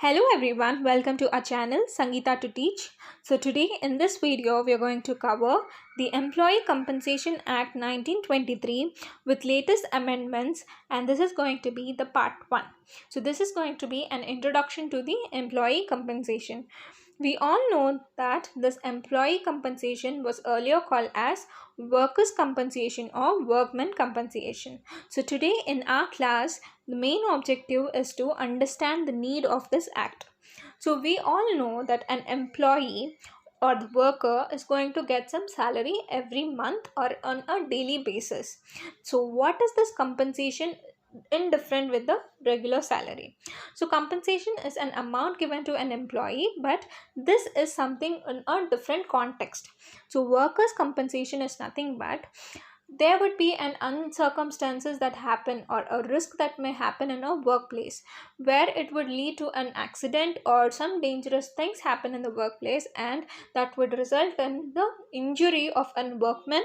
Hello everyone, welcome to our channel Sangeeta to Teach. So today in this video we are going to cover the Employee Compensation Act 1923 with latest amendments, and this is going to be the part 1. So this is going to be an introduction to the employee compensation. We all know that this employee compensation was earlier called as workers' compensation or workmen compensation. So today in our class, the main objective is to understand the need of this act. So we all know that an employee or the worker is going to get some salary every month or on a daily basis. So what is this compensation indifferent with the regular salary? So compensation is an amount given to an employee, but this is something in a different context. So workers compensation is nothing but there would be an uncircumstances that happen or a risk that may happen in a workplace where it would lead to an accident or some dangerous things happen in the workplace, and that would result in the injury of a workman,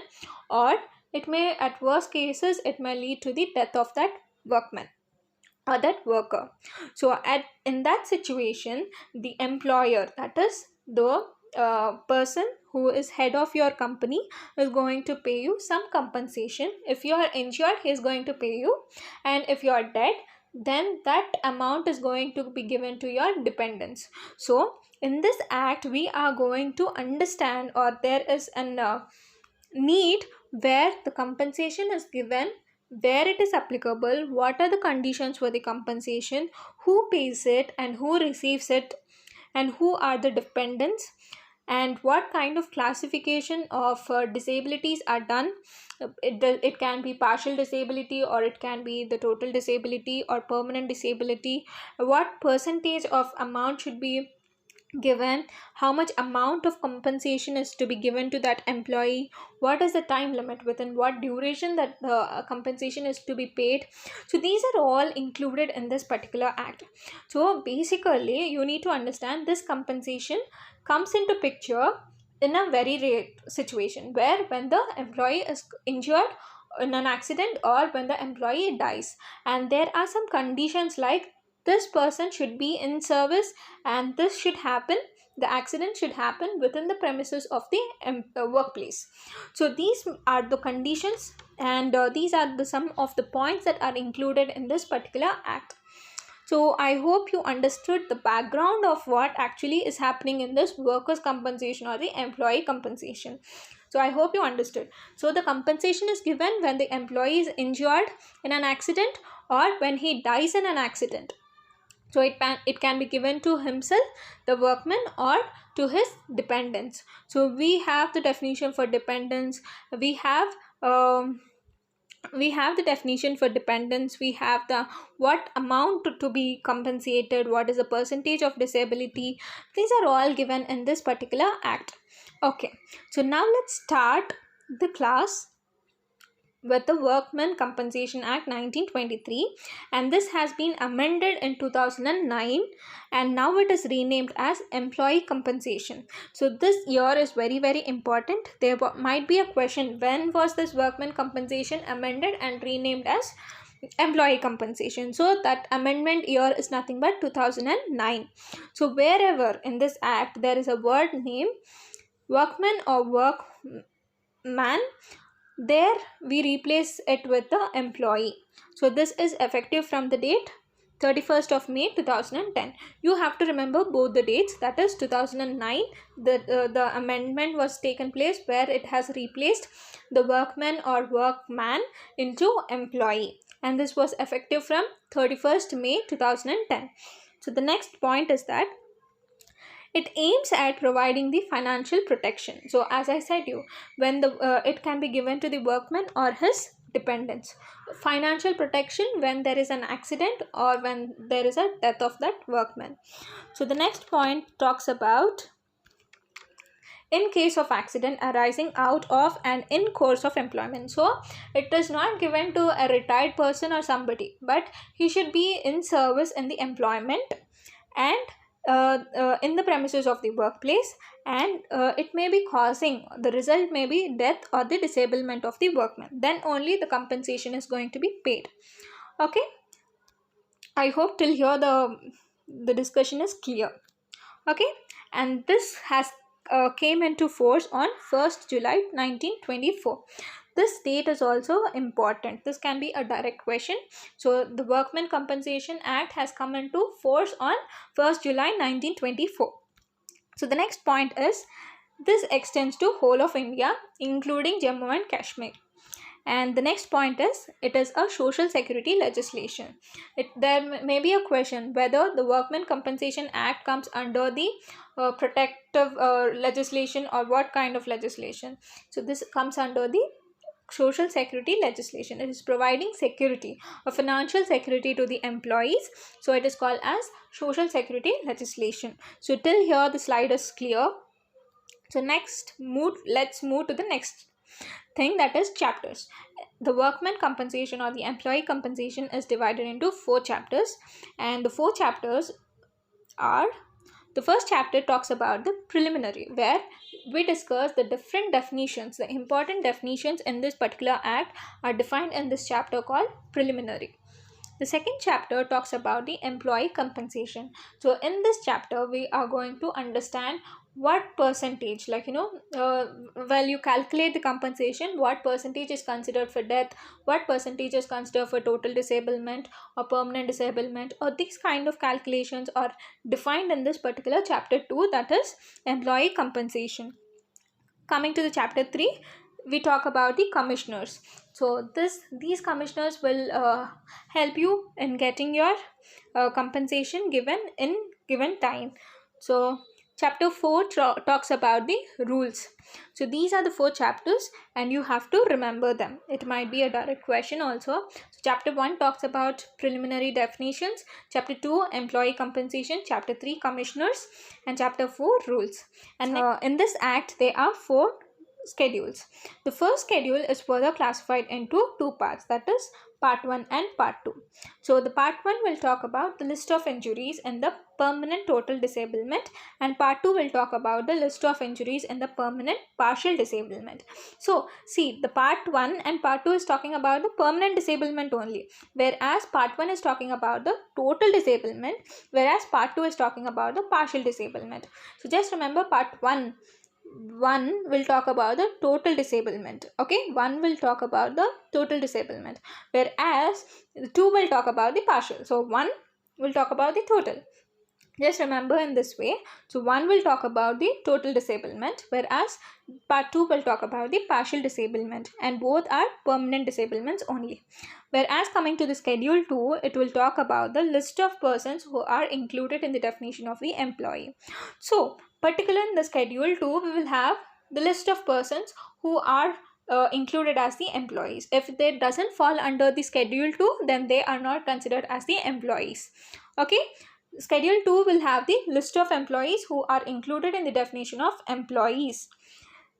or it may, at worst cases, it may lead to the death of that workman or that worker. So at in that situation, the employer, that is the person who is head of your company, is going to pay you some compensation. If you are injured, he is going to pay you, and if you are dead, then that amount is going to be given to your dependents. So in this act we are going to understand, or there is an need where the compensation is given, where it is applicable, what are the conditions for the compensation, who pays it and who receives it, and who are the dependents, and what kind of classification of disabilities are done. It can be partial disability, or it can be the total disability or permanent disability. What percentage of amount should be given, how much amount of compensation is to be given to that employee, what is the time limit, within what duration that the compensation is to be paid. So these are all included in this particular act. So basically you need to understand this compensation comes into picture in a very rare situation, where when the employee is injured in an accident or when the employee dies, and there are some conditions like this person should be in service, and this should happen, the accident should happen within the premises of the workplace. So these are the conditions, and these are the some of the points that are included in this particular act. So I hope you understood the background of what actually is happening in this workers compensation or the employee compensation. So I hope you understood. So the compensation is given when the employee is injured in an accident or when he dies in an accident. So it can be given to himself, the workman, or to his dependents. So we have the definition for dependents. We have the definition for dependents. We have the what amount to be compensated, what is the percentage of disability. These are all given in this particular act. Okay, so now let's start the class with the Workmen Compensation Act 1923, and this has been amended in 2009, and now it is renamed as Employee Compensation. So this year is very important. There might be a question, when was this Workmen Compensation amended and renamed as Employee Compensation? So that amendment year is nothing but 2009. So wherever in this act there is a word name workman or workman, there we replace it with the employee. So this is effective from the date 31st of May 2010. You have to remember both the dates, that is 2009 the amendment was taken place where it has replaced the workman or workman into employee, and this was effective from 31st May 2010. So the next point is that it aims at providing the financial protection. So as I said you, when the it can be given to the workman or his dependents. Financial protection when there is an accident or when there is a death of that workman. So the next point talks about in case of accident arising out of and in course of employment. So it is not given to a retired person or somebody, but he should be in service in the employment and in the premises of the workplace, and it may be causing, the result may be death or the disablement of the workman, then only the compensation is going to be paid. Okay, I hope till here the the discussion is clear. Okay, and this has came into force on 1st July 1924. This date is also important. This can be a direct question. So the Workmen Compensation Act has come into force on 1st July 1924. So the next point is, this extends to whole of India, including Jammu and Kashmir. And the next point is, it is a social security legislation. There may be a question whether the Workmen Compensation Act comes under the protective legislation, or what kind of legislation. So this comes under the social security legislation. It is providing security or financial security to the employees. So it is called as social security legislation. So till here the slide is clear. So let's move to the next thing, that is chapters. The Workmen Compensation or the employee compensation is divided into 4 chapters, and the 4 chapters are, the first chapter talks about the preliminary, where we discuss the different definitions. The important definitions in this particular act are defined in this chapter called preliminary. The second chapter talks about the employee compensation. So in this chapter we are going to understand what percentage, while you calculate the compensation, what percentage is considered for death, what percentage is considered for total disablement or permanent disablement, or these kind of calculations are defined in this particular chapter 2, that is employee compensation. Coming to the chapter 3, we talk about the commissioners. So these commissioners will help you in getting your compensation given in given time. So chapter 4 talks about the rules. So these are the 4 chapters and you have to remember them. It might be a direct question also. So chapter 1 talks about preliminary definitions, chapter 2 employee compensation, chapter 3 commissioners, and chapter 4 rules. And in this act there are 4 schedules. The first schedule is further classified into 2 parts, that is part 1 and part 2. So the part 1 will talk about the list of injuries and the permanent total disablement, and part 2 will talk about the list of injuries and the permanent partial disablement. So see, the part 1 and part 2 is talking about the permanent disablement only, whereas part 1 is talking about the total disablement, whereas part 2 is talking about the partial disablement. So just remember, part 1 will talk about the total disablement. Okay, 1 will talk about the total disablement, whereas 2 will talk about the partial. So 1 will talk about the total. Just remember in this way. So 1 will talk about the total disablement, whereas part 2 will talk about the partial disablement, and both are permanent disablements only. Whereas coming to the schedule 2, it will talk about the list of persons who are included in the definition of the employee. So particularly in the schedule 2, we will have the list of persons who are included as the employees. If they doesn't fall under the schedule 2, then they are not considered as the employees. Okay, schedule 2 will have the list of employees who are included in the definition of employees.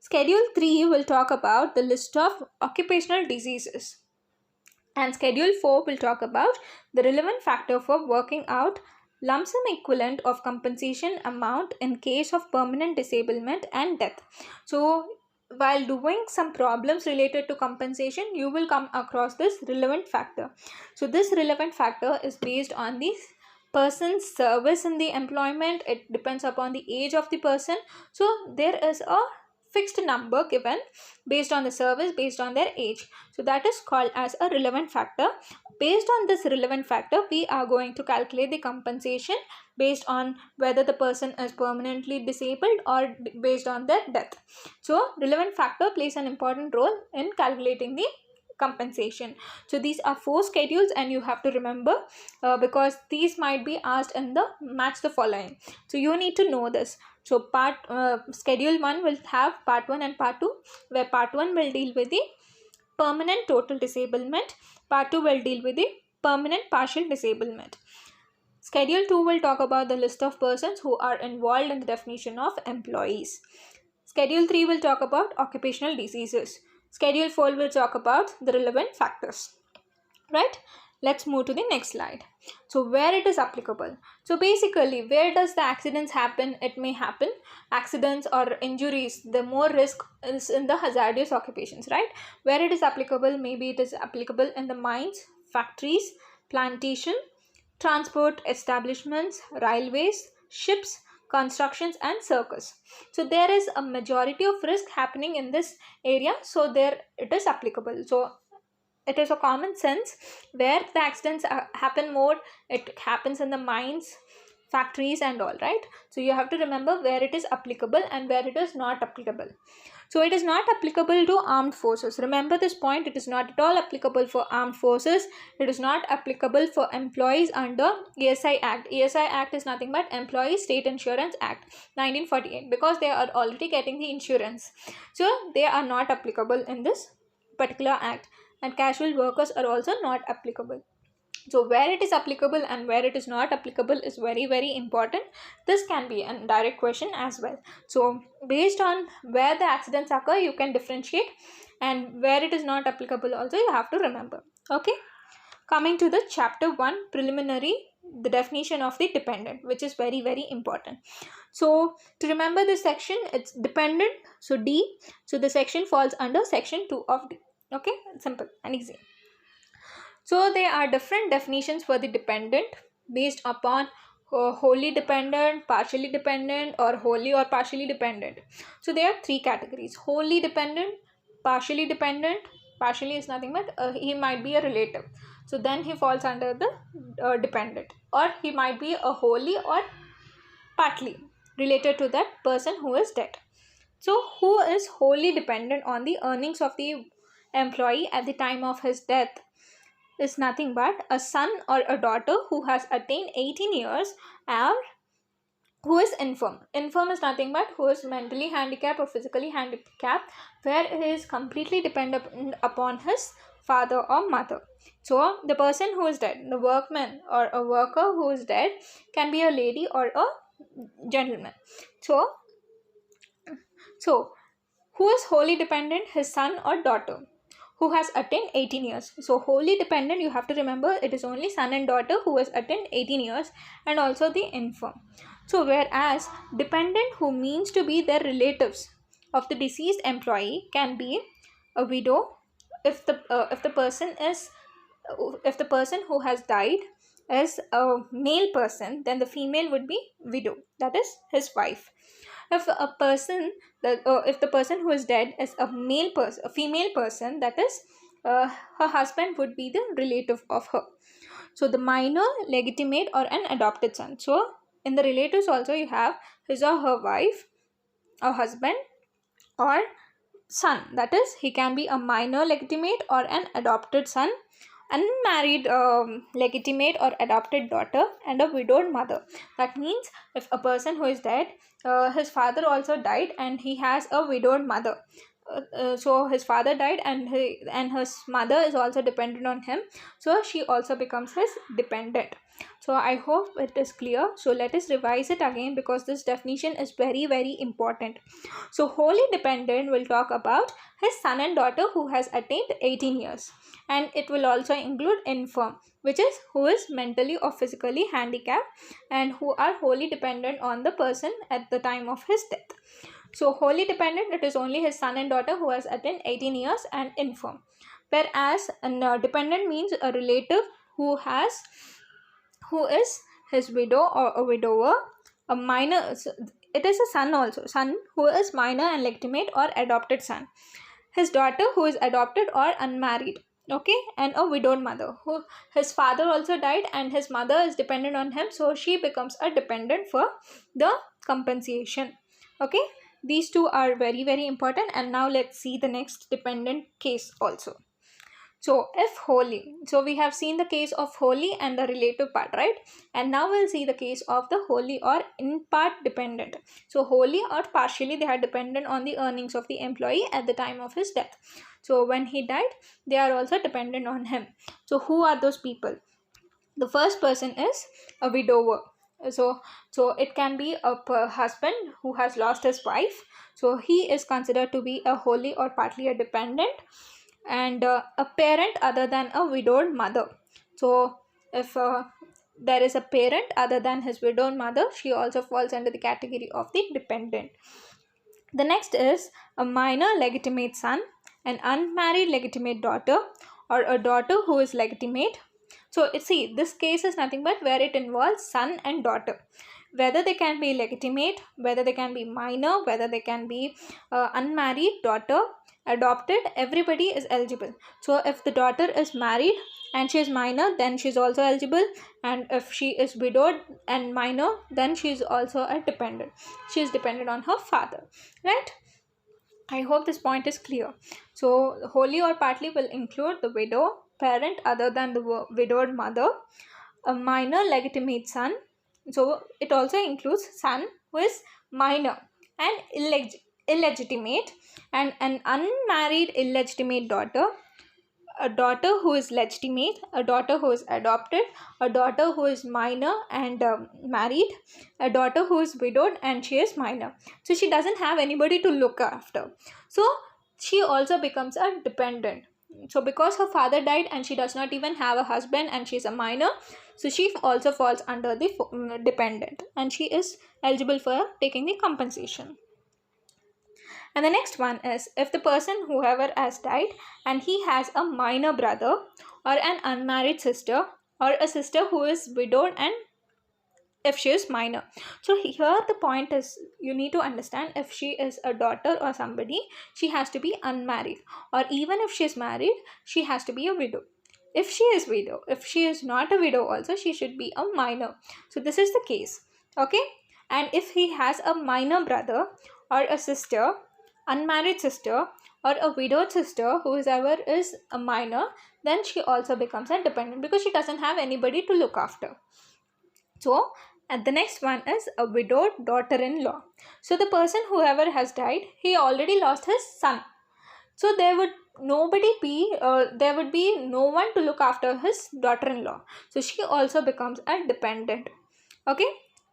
Schedule 3 will talk about the list of occupational diseases, and schedule 4 will talk about the relevant factor for working out lump sum equivalent of compensation amount in case of permanent disablement and death. So while doing some problems related to compensation, you will come across this relevant factor. So this relevant factor is based on the person's service in the employment. It depends upon the age of the person. So there is a fixed number given based on the service, based on their age. So that is called as a relevant factor. Based on this relevant factor, we are going to calculate the compensation based on whether the person is permanently disabled or based on their death. So relevant factor plays an important role in calculating the compensation. So these are 4 schedules and you have to remember because these might be asked in the match the following. So you need to know this. So schedule 1 will have part 1 and part 2, where part 1 will deal with the permanent total disablement, part 2 will deal with the permanent partial disablement. Schedule 2 will talk about the list of persons who are involved in the definition of employees. Schedule 3 will talk about occupational diseases. Schedule 4 will talk about the relevant factors. Right? Let's move to the next slide. So where it is applicable. So basically, where does the accidents happen? It may happen accidents or injuries. The more risk is in the hazardous occupations, right? Where it is applicable, maybe it is applicable in the mines, factories, plantation, transport establishments, railways, ships, constructions and circus. So there is a majority of risk happening in this area, so there it is applicable. So it is a common sense where the accidents happen more. It happens in the mines, factories and all, right? So you have to remember where it is applicable and where it is not applicable. So it is not applicable to armed forces. Remember this point, it is not at all applicable for armed forces. It is not applicable for employees under ESI Act. ESI Act is nothing but Employee State Insurance Act 1948, because they are already getting the insurance. So they are not applicable in this particular act, and casual workers are also not applicable. So where it is applicable and where it is not applicable is very, very important. This can be a direct question as well. So based on where the accidents occur, you can differentiate, and where it is not applicable also you have to remember. Okay, coming to the chapter 1 preliminary, the definition of the dependent, which is very, very important. So to remember this section, it's dependent, so D, so the section falls under section 2 of D. Okay, simple and easy. So there are different definitions for the dependent based upon wholly dependent, partially dependent, or wholly or partially dependent. So there are 3 categories: wholly dependent, partially dependent. Partially is nothing but he might be a relative, so then he falls under the dependent, or he might be a wholly or partly related to that person who is dead. So who is wholly dependent on the earnings of the employee at the time of his death is nothing but a son or a daughter who has attained 18 years or who is infirm. Infirm is nothing but who is mentally handicapped or physically handicapped, where he is completely dependent upon his father or mother. So the person who is dead, the workman or a worker who is dead, can be a lady or a gentleman. So who is wholly dependent? His son or daughter who has attained 18 years. So wholly dependent, you have to remember it is only son and daughter who has attained 18 years, and also the infirm. So whereas dependent who means to be their relatives of the deceased employee can be a widow if the person who has died is a male person, then the female would be widow, that is his wife. If the person who is dead is a female person, that is her husband would be the relative of her. So the minor, legitimate or an adopted son. So in the relatives also you have his or her wife or husband or son, that is he can be a minor legitimate or an adopted son, unmarried legitimate or adopted daughter, and a widowed mother. That means if a person who is dead, his father also died and he has a widowed mother. So his father died and his mother is also dependent on him, so she also becomes his dependent. So I hope it is clear. So let us revise it again, because this definition is very, very important. So wholly dependent will talk about his son and daughter who has attained 18 years, and it will also include infirm, which is who is mentally or physically handicapped and who are wholly dependent on the person at the time of his death. So wholly dependent, it is only his son and daughter who has attained 18 years and infirm. Whereas dependent means a relative who is his widow or a widower, a minor, it is a son also, son who is minor and legitimate or adopted son, his daughter who is adopted or unmarried, okay, and a widowed mother who his father also died and his mother is dependent on him, so she becomes a dependent for the compensation. Okay, these two are very, very important. And now let's see the next dependent case also. So if wholly, so we have seen the case of wholly and the relative part, right? And now we'll see the case of the wholly or in part dependent. So wholly or partially they are dependent on the earnings of the employee at the time of his death. So when he died, they are also dependent on him. So who are those people? The first person is a widower. So it can be a husband who has lost his wife. So he is considered to be a wholly or partly a dependent. And a parent other than a widowed mother. So if there is a parent other than his widowed mother, she also falls under the category of the dependent. The next is a minor legitimate son, an unmarried legitimate daughter, or a daughter who is legitimate, So see, this case is nothing but where it involves son and daughter. Whether they can be legitimate, whether they can be minor, whether they can be unmarried daughter, adopted, everybody is eligible. So if the daughter is married and she is minor, then she is also eligible. And if she is widowed and minor, then she is also a dependent. She is dependent on her father, right? I hope this point is clear. So wholly or partly will include the widow, parent other than the widowed mother, a minor legitimate son. So it also includes son who is minor and illegitimate, and an unmarried illegitimate daughter, a daughter who is legitimate, a daughter who is adopted, a daughter who is minor and married, a daughter who is widowed and she is minor. So she doesn't have anybody to look after. So she also becomes a dependent. So because her father died and she does not even have a husband and she is a minor, so she also falls under the dependent, and she is eligible for taking the compensation. And the next one is, if the person whoever has died and he has a minor brother or an unmarried sister, or a sister who is widowed and if she is minor. So here the point is, you need to understand, if she is a daughter or somebody, she has to be unmarried, or even if she is married, she has to be a widow. If she is widow, if she is not a widow also, she should be a minor. So this is the case, okay? And if he has a minor brother or a sister, unmarried sister, or a widowed sister, whoever is a minor, then she also becomes a dependent because she doesn't have anybody to look after. So, and the next one is a widowed daughter-in-law. So the person whoever has died, he already lost his son. So there would be no one to look after his daughter-in-law. So she also becomes a dependent. Okay.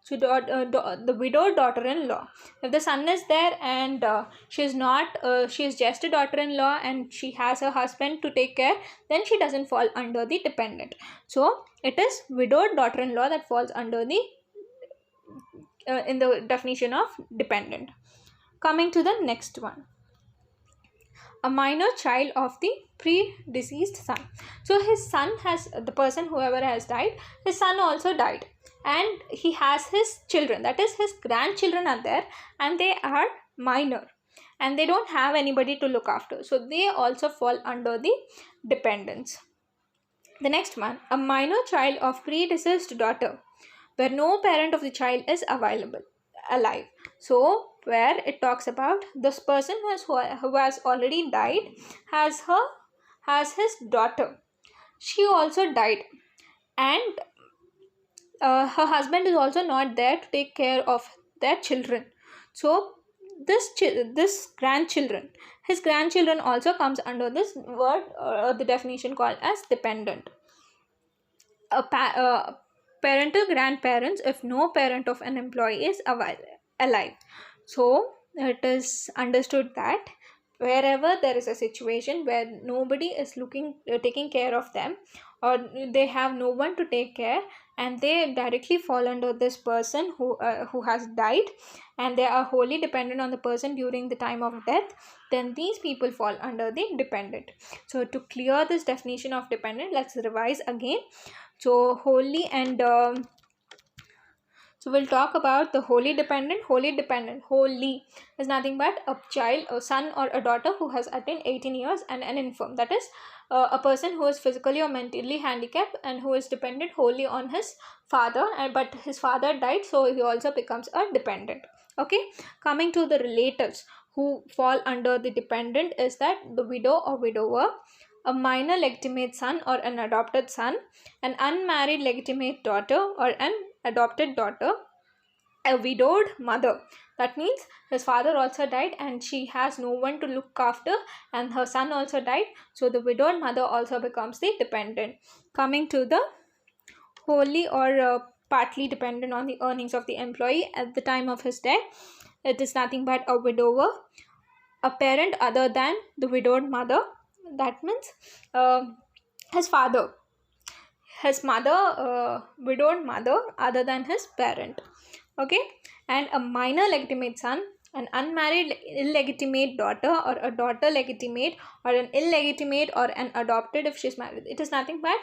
So the widowed daughter-in-law, if the son is there and she is just a daughter-in-law and she has her husband to take care, then she doesn't fall under the dependent. So it is widowed daughter-in-law that falls under the in the definition of dependent. Coming to the next one, a minor child of the predeceased son. So his son has, the person whoever has died, his son also died, and he has his children, that is his grandchildren are there, and they are minor and they don't have anybody to look after, so they also fall under the dependents. The next one, a minor child of predeceased daughter, where no parent of the child is alive. So where it talks about this person who has already died has his daughter. She also died, and her husband is also not there to take care of their children. So this grandchildren, his grandchildren also comes under this word, the definition called as dependent. Parental grandparents if no parent of an employee is alive. So it is understood that wherever there is a situation where nobody is taking care of them, or they have no one to take care, and they directly fall under this person who has died, and they are wholly dependent on the person during the time of death, then these people fall under the dependent. So to clear this definition of dependent, let's revise again. So wholly and so we'll talk about the wholly dependent. Wholly is nothing but a child, a son or a daughter who has attained 18 years and an infirm. That is a person who is physically or mentally handicapped and who is dependent wholly on his father, but his father died, so he also becomes a dependent. Okay. Coming to the relatives who fall under the dependent is that the widow or widower, a minor legitimate son or an adopted son, an unmarried legitimate daughter or an adopted daughter, a widowed mother. That means his father also died and she has no one to look after, and her son also died, so the widowed mother also becomes the dependent. Coming to the wholly or partly dependent on the earnings of the employee at the time of his death, it is nothing but a widower, a parent other than the widowed mother. That means his father, his mother, widowed mother other than his parent. Okay. And a minor legitimate son an unmarried illegitimate daughter, or a daughter legitimate, or an illegitimate, or an adopted if she's married. It is nothing but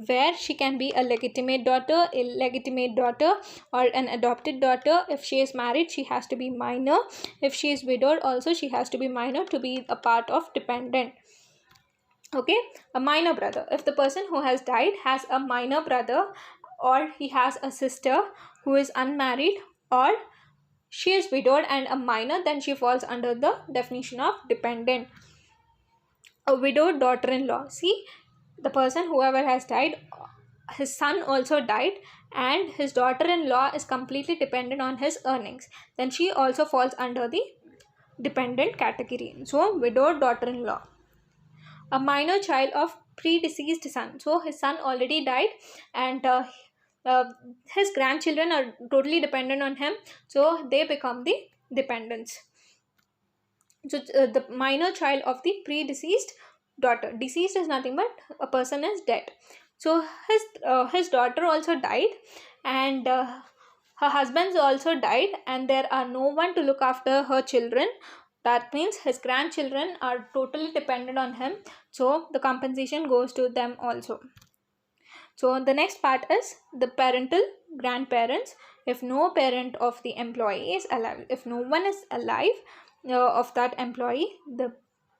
where she can be a legitimate daughter, illegitimate daughter, or an adopted daughter. If she is married, she has to be minor. If she is widowed, also she has to be minor to be a part of dependent. Okay, a minor brother. If the person who has died has a minor brother, or he has a sister who is unmarried, or she is widowed and a minor, then she falls under the definition of dependent. A widowed daughter-in-law. See, the person whoever has died, his son also died, and his daughter-in-law is completely dependent on his earnings, then she also falls under the dependent category. So widowed daughter-in-law. A minor child of predeceased son. So his son already died, and uh, his grandchildren are totally dependent on him, so they become the dependents. So the minor child of the predeceased daughter. Deceased is nothing but a person is dead. So his daughter also died, and her husband's also died, and there are no one to look after her children. That means his grandchildren are totally dependent on him, so the compensation goes to them also. So the next part is the parental grandparents. If no parent of the employee is alive, if no one is alive of that employee, the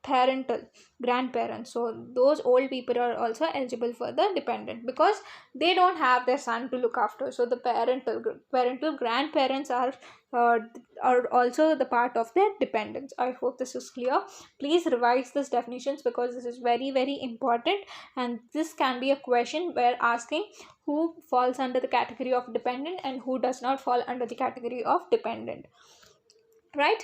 parental grandparents, so those old people are also eligible for the dependent because they don't have their son to look after. So the parental grandparents uh, are also the part of their dependents. I hope this is clear. Please revise these definitions because this is very very important, and this can be a question where asking who falls under the category of dependent and who does not fall under the category of dependent, right?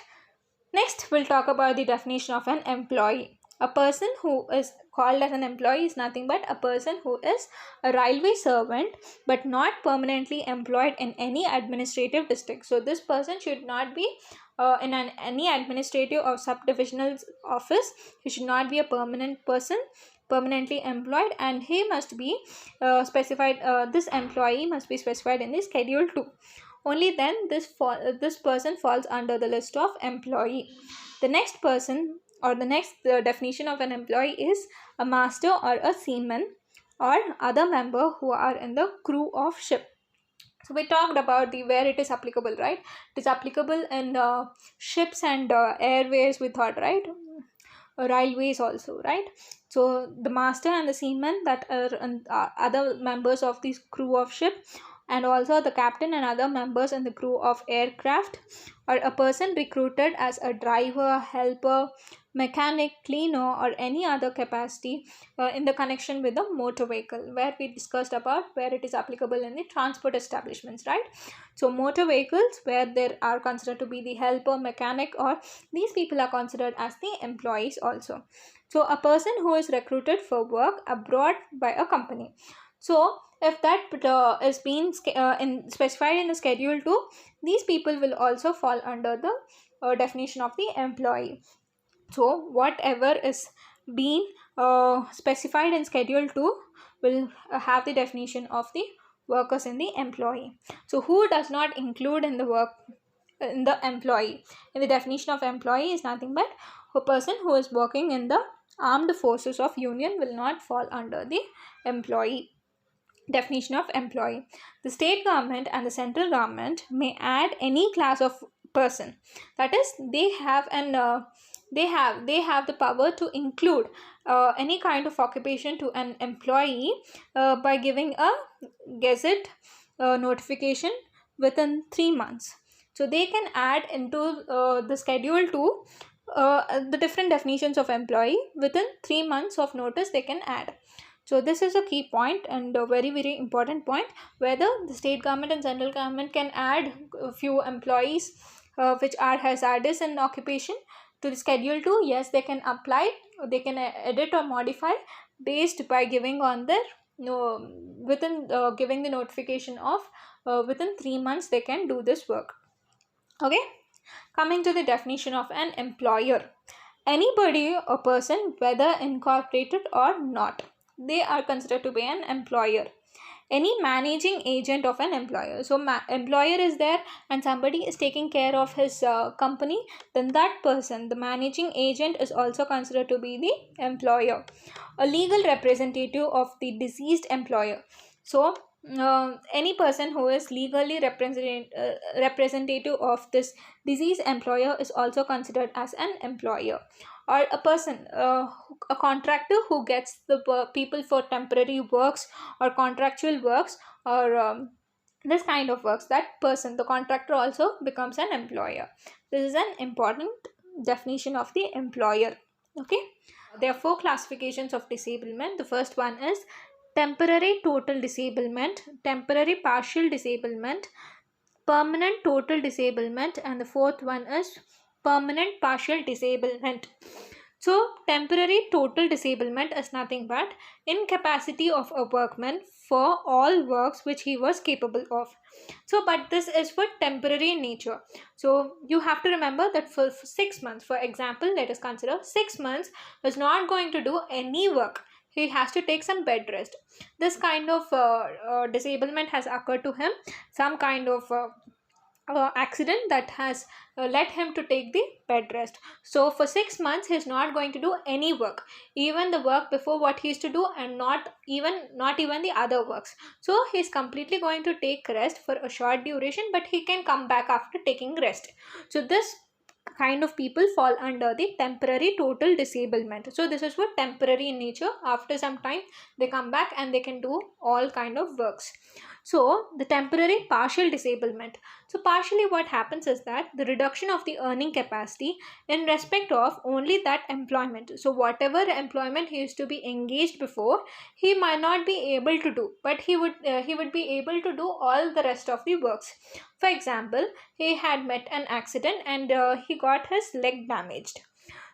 Next, we'll talk about the definition of an employee. A person who is called as an employee is nothing but a person who is a railway servant but not permanently employed in any administrative district. So this person should not be in any administrative or subdivisional office. He should not be a permanent person, permanently employed, and he must be specified. This employee must be specified in the Schedule 2. Only then this person falls under the list of employee. The next person, or the next definition of an employee is a master or a seaman or other member who are in the crew of ship. So we talked about the where it is applicable, right? It is applicable in ships and airways, we thought, right? Railways also, right? So the master and the seaman that are other members of the crew of ship, and also the captain and other members in the crew of aircraft, or a person recruited as a driver, helper, mechanic, cleaner, or any other capacity in the connection with the motor vehicle, where we discussed about where it is applicable in the transport establishments, right? So motor vehicles where there are considered to be the helper, mechanic, or these people are considered as the employees also. So a person who is recruited for work abroad by a company. So if that is being specified in the Schedule 2, these people will also fall under the definition of the employee. So whatever is being specified in Schedule 2 will have the definition of the workers in the employee. So who does not include in the work in the employee in the definition of employee is nothing but a person who is working in the armed forces of union will not fall under the employee definition of employee. The state government and the central government may add any class of person, that is they have the power to include any kind of occupation to an employee by giving a gazette notification within 3 months. So they can add into the Schedule 2 the different definitions of employee within 3 months of notice they can add. So this is a key point and a very very important point, whether the state government and central government can add a few employees which are hazardous in occupation to the Schedule 2. Yes, they can apply, they can edit or modify based by giving on their within giving the notification of within 3 months they can do this work. Okay, coming to the definition of an employer. Anybody or person, whether incorporated or not, they are considered to be an employer. any managing agent of an employer. So employer is there and somebody is taking care of his company, then that person, the managing agent, is also considered to be the employer. A legal representative of the deceased employer. So any person who is legally representative of this deceased employer is also considered as an employer. Or a person, a contractor who gets the people for temporary works or contractual works, or this kind of works, that person, the contractor, also becomes an employer. This is an important definition of the employer. Okay, there are four classifications of disablement. The first one is temporary total disablement, temporary partial disablement, permanent total disablement, and the fourth one is permanent partial disablement. So temporary total disablement is nothing but incapacity of a workman for all works which he was capable of. So but this is for temporary in nature. So you have to remember that for 6 months, for example, let us consider 6 months is not going to do any work. He has to take some bed rest. This kind of disablement has occurred to him, some kind of accident that has led him to take the bed rest. So for 6 months he is not going to do any work, even the work before what he is to do, and not even the other works. So he is completely going to take rest for a short duration, but he can come back after taking rest. So this kind of people fall under the temporary total disablement. So this is what temporary in nature. After some time they come back and they can do all kind of works. So the temporary partial disablement. So partially what happens is that the reduction of the earning capacity in respect of only that employment. So whatever employment he used to be engaged before, he might not be able to do, but he would be able to do all the rest of the works. For example, he had met an accident and he got his leg damaged.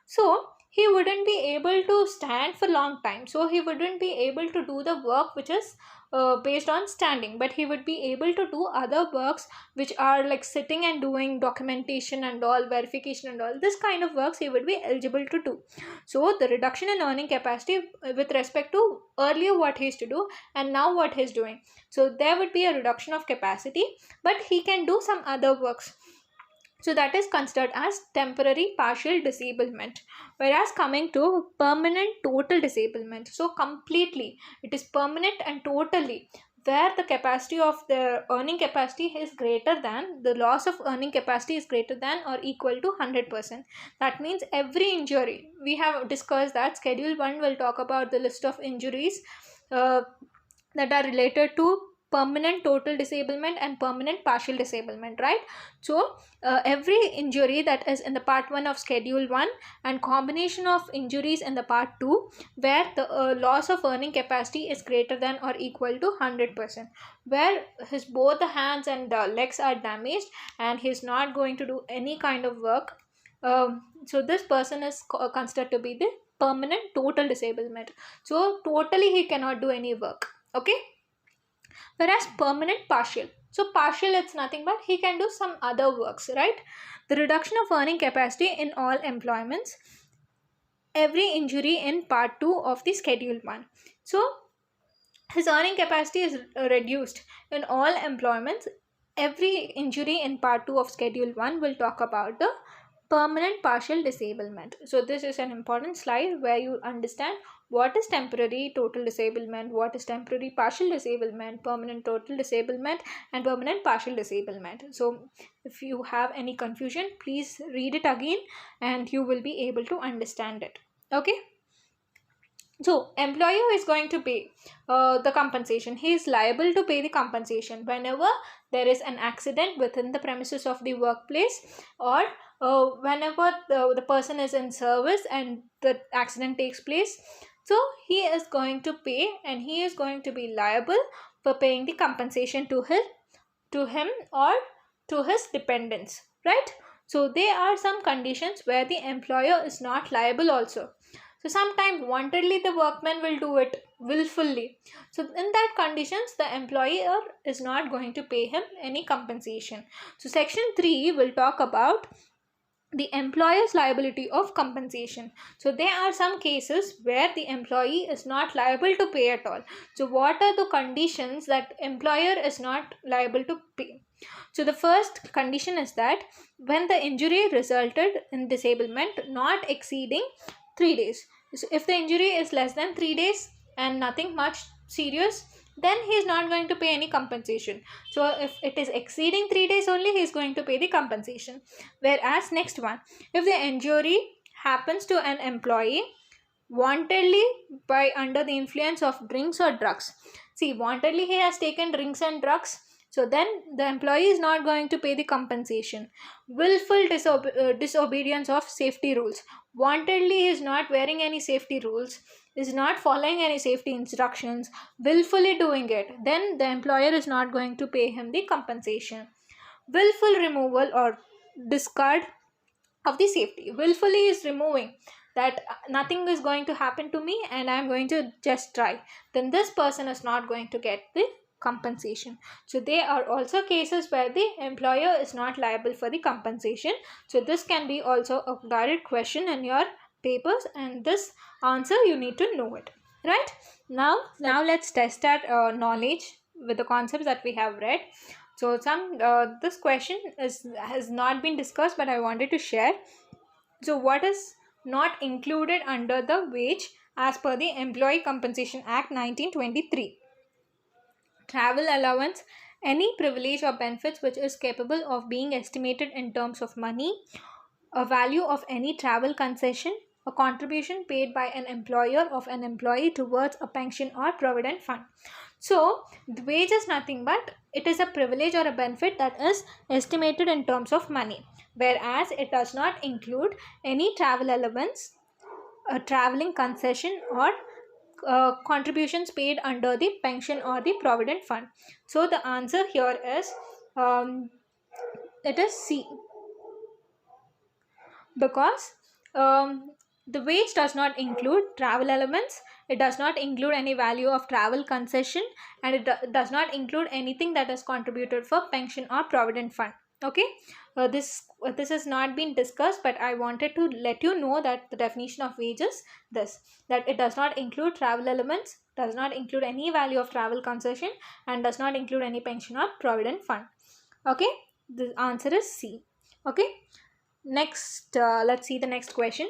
So he wouldn't be able to stand for long time. So he wouldn't be able to do the work which is based on standing, but he would be able to do other works which are like sitting and doing documentation and all, verification and all. This kind of works he would be eligible to do. So the reduction in earning capacity with respect to earlier what he used to do and now what he is doing. So there would be a reduction of capacity, but he can do some other works. So that is considered as temporary partial disablement. Whereas coming to permanent total disablement, so completely it is permanent and totally, where the capacity of the earning capacity is greater than, the loss of earning capacity is greater than or equal to 100%. That means every injury, we have discussed that schedule 1 will talk about the list of injuries that are related to permanent total disablement and permanent partial disablement, right? So every injury that is in the part 1 of schedule 1 and combination of injuries in the part 2 where the loss of earning capacity is greater than or equal to 100%, where his both the hands and legs are damaged and he is not going to do any kind of work. So this person is considered to be the permanent total disablement. So totally he cannot do any work. Okay, whereas permanent partial, so partial it's nothing but he can do some other works, right? The reduction of earning capacity in all employments, every injury in part 2 of the schedule 1. So his earning capacity is reduced in all employments. Every injury in part 2 of schedule 1 will talk about the permanent partial disablement. So this is an important slide where you understand what is temporary total disablement, what is temporary partial disablement, permanent total disablement, and permanent partial disablement. So if you have any confusion, please read it again and you will be able to understand it. Okay, so employer is going to pay the compensation. He is liable to pay the compensation whenever there is an accident within the premises of the workplace, or whenever the person is in service and the accident takes place. So he is going to pay and he is going to be liable for paying the compensation to him or to his dependents, right? So there are some conditions where the employer is not liable also. So sometimes wantedly the workman will do it willfully. So in that conditions, the employer is not going to pay him any compensation. So section 3 will talk about the employer's liability of compensation. So there are some cases where the employee is not liable to pay at all. So what are the conditions that employer is not liable to pay? So the first condition is that when the injury resulted in disablement not exceeding 3 days. So if the injury is less than 3 days and nothing much serious, then he is not going to pay any compensation. So if it is exceeding 3 days only, he is going to pay the compensation. Whereas next one, if the injury happens to an employee wantedly by under the influence of drinks or drugs. See, wantedly he has taken drinks and drugs, so then the employee is not going to pay the compensation. Willful disobedience of safety rules. Wantedly he is not wearing any safety rules, is not following any safety instructions, willfully doing it, then the employer is not going to pay him the compensation. Willful removal or discard of the safety. Willfully is removing that nothing is going to happen to me and I am going to just try, then this person is not going to get the compensation. So there are also cases where the employer is not liable for the compensation. So this can be also a direct question in your papers, and this answer you need to know it, right? Now let's test our knowledge with the concepts that we have read. So this question has not been discussed, but I wanted to share. So what is not included under the wage as per the Employee Compensation Act 1923? Travel allowance, any privilege or benefits which is capable of being estimated in terms of money, a value of any travel concession, a contribution paid by an employer of an employee towards a pension or provident fund. So the wage is nothing but it is a privilege or a benefit that is estimated in terms of money, whereas it does not include any travel allowance, a traveling concession, or contributions paid under the pension or the provident fund. So the answer here is it is C, because the wage does not include travel elements, it does not include any value of travel concession, and it does not include anything that is contributed for pension or provident fund. Okay, this has not been discussed, but I wanted to let you know that the definition of wage is this, that it does not include travel elements, does not include any value of travel concession, and does not include any pension or provident fund. Okay, the answer is C. Okay, next let's see the next question.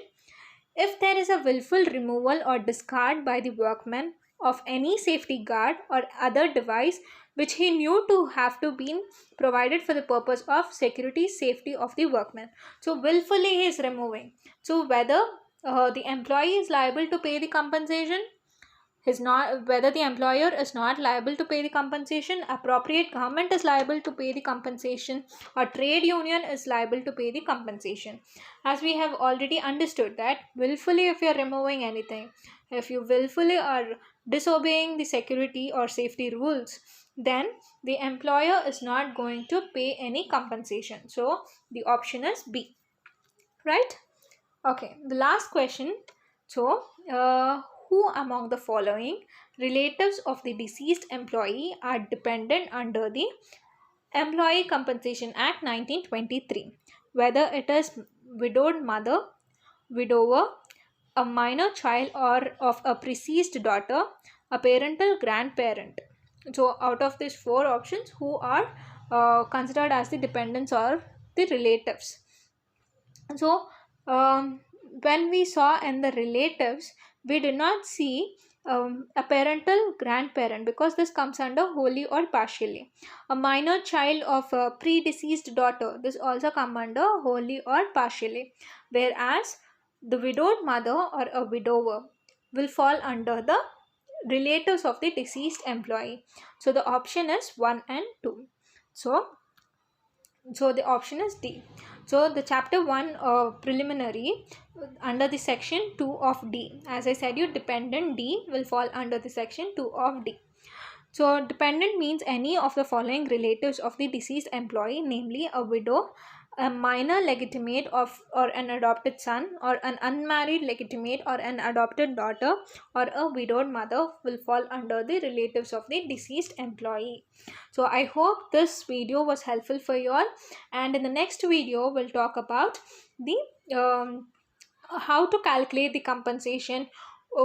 If there is a willful removal or discard by the workman of any safety guard or other device which he knew to have to be provided for the purpose of security safety of the workman. So willfully he is removing. So whether the employee is liable to pay the compensation, is not, whether the employer is not liable to pay the compensation, appropriate government is liable to pay the compensation, or trade union is liable to pay the compensation. As we have already understood that willfully, if you are removing anything, if you willfully are disobeying the security or safety rules, then the employer is not going to pay any compensation. So the option is B, right? Okay, the last question. So who among the following relatives of the deceased employee are dependent under the Employee Compensation Act 1923? Whether it is widowed mother, widower, a minor child or of a deceased daughter, a parental grandparent. So out of these four options, who are considered as the dependents or the relatives? So when we saw in the relatives, we did not see a parental grandparent, because this comes under wholly or partially. A minor child of a predeceased daughter, this also come under wholly or partially, whereas the widowed mother or a widower will fall under the relatives of the deceased employee. So the option is 1 and 2. So the option is D. So the chapter 1 preliminary under the section 2 of D. As I said, you dependent D will fall under the section 2 of D. So dependent means any of the following relatives of the deceased employee, namely a widow, a minor legitimate of or an adopted son, or an unmarried legitimate or an adopted daughter, or a widowed mother will fall under the relatives of the deceased employee. So I hope this video was helpful for you all, and in the next video we'll talk about the how to calculate the compensation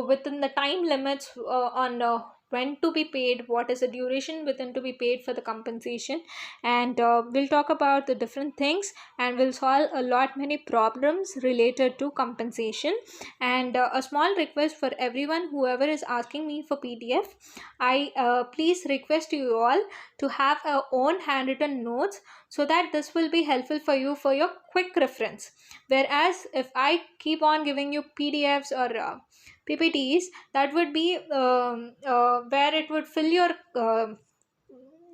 within the time limits on when to be paid, what is the duration within to be paid for the compensation, and we'll talk about the different things, and we'll solve a lot many problems related to compensation. And a small request for everyone whoever is asking me for PDF, I please request you all to have our own handwritten notes, so that this will be helpful for you for your quick reference. Whereas if I keep on giving you PDFs or PPTs, that would be where it would fill your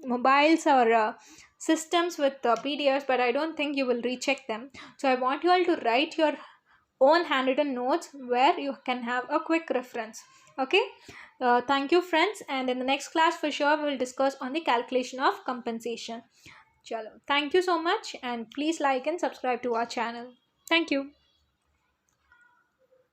mobiles or systems with PDFs, but I don't think you will recheck them. So I want you all to write your own handwritten notes where you can have a quick reference. Okay, thank you friends, and in the next class for sure we will discuss on the calculation of compensation. Chalo, thank you so much, and please like and subscribe to our channel. Thank you.